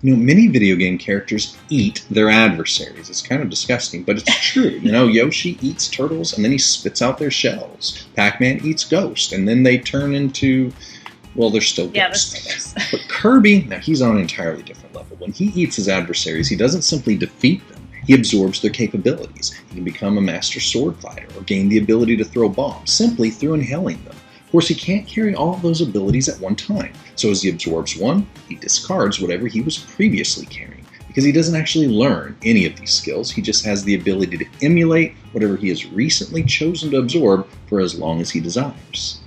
Many video game characters eat their adversaries. It's kind of disgusting, but it's true. Yoshi eats turtles and then he spits out their shells. Pac-Man eats ghosts and then they turn into, well, they're still ghosts. But Kirby, now he's on an entirely different level. When he eats his adversaries, he doesn't simply defeat them. He absorbs their capabilities. He can become a master sword fighter or gain the ability to throw bombs simply through inhaling them. Of course, he can't carry all of those abilities at one time. So as he absorbs one, he discards whatever he was previously carrying. Because he doesn't actually learn any of these skills, he just has the ability to emulate whatever he has recently chosen to absorb for as long as he desires.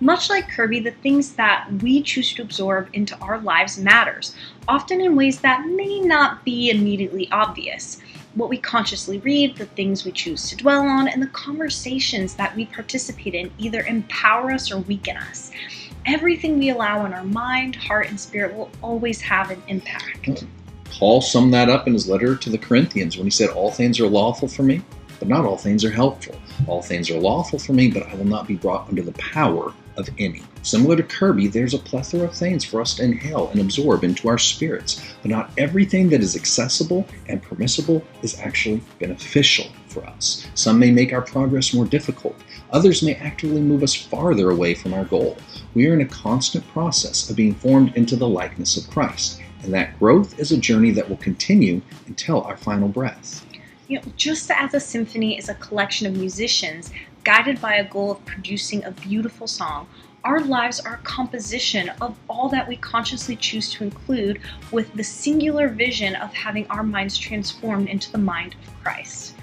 Much like Kirby, the things that we choose to absorb into our lives matters, often in ways that may not be immediately obvious. What we consciously read, the things we choose to dwell on, and the conversations that we participate in either empower us or weaken us. Everything we allow in our mind, heart, and spirit will always have an impact. Paul summed that up in his letter to the Corinthians when he said, "All things are lawful for me, but not all things are helpful. All things are lawful for me, but I will not be brought under the power of any." Similar to Kirby, there's a plethora of things for us to inhale and absorb into our spirits, but not everything that is accessible and permissible is actually beneficial for us. Some may make our progress more difficult. Others may actively move us farther away from our goal. We are in a constant process of being formed into the likeness of Christ, and that growth is a journey that will continue until our final breath. Just as a symphony is a collection of musicians guided by a goal of producing a beautiful song, our lives are a composition of all that we consciously choose to include with the singular vision of having our minds transformed into the mind of Christ.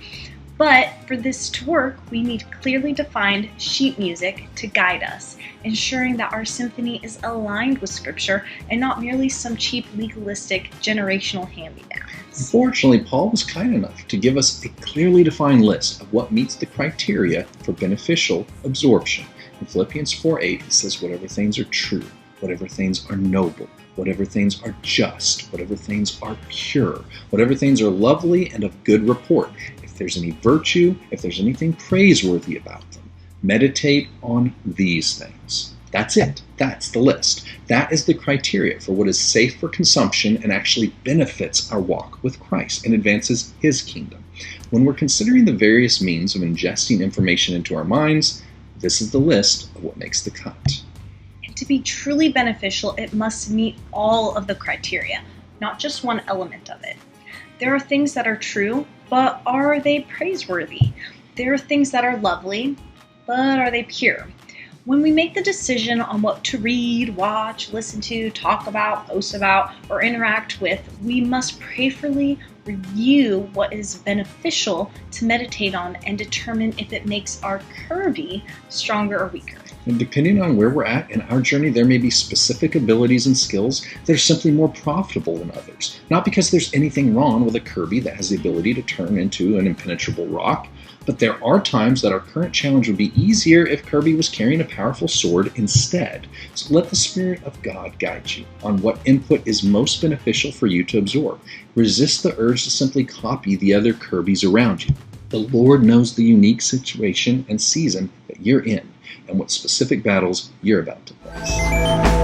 But for this to work, we need clearly defined sheet music to guide us, ensuring that our symphony is aligned with Scripture and not merely some cheap, legalistic, generational hand-me-downs. Unfortunately, Paul was kind enough to give us a clearly defined list of what meets the criteria for beneficial absorption. In Philippians 4:8, it says, "Whatever things are true, whatever things are noble, whatever things are just, whatever things are pure, whatever things are lovely and of good report, if there's any virtue, if there's anything praiseworthy about them, meditate on these things." That's it. That's the list. That is the criteria for what is safe for consumption and actually benefits our walk with Christ and advances His kingdom. When we're considering the various means of ingesting information into our minds, this is the list of what makes the cut. And to be truly beneficial, it must meet all of the criteria, not just one element of it. There are things that are true, but are they praiseworthy? There are things that are lovely, but are they pure? When we make the decision on what to read, watch, listen to, talk about, post about, or interact with, we must prayerfully review what is beneficial to meditate on and determine if it makes our Kirby stronger or weaker. And depending on where we're at in our journey, there may be specific abilities and skills that are simply more profitable than others. Not because there's anything wrong with a Kirby that has the ability to turn into an impenetrable rock, but there are times that our current challenge would be easier if Kirby was carrying a powerful sword instead. So let the Spirit of God guide you on what input is most beneficial for you to absorb. Resist the urge to simply copy the other Kirbys around you. The Lord knows the unique situation and season that you're in and what specific battles you're about to face.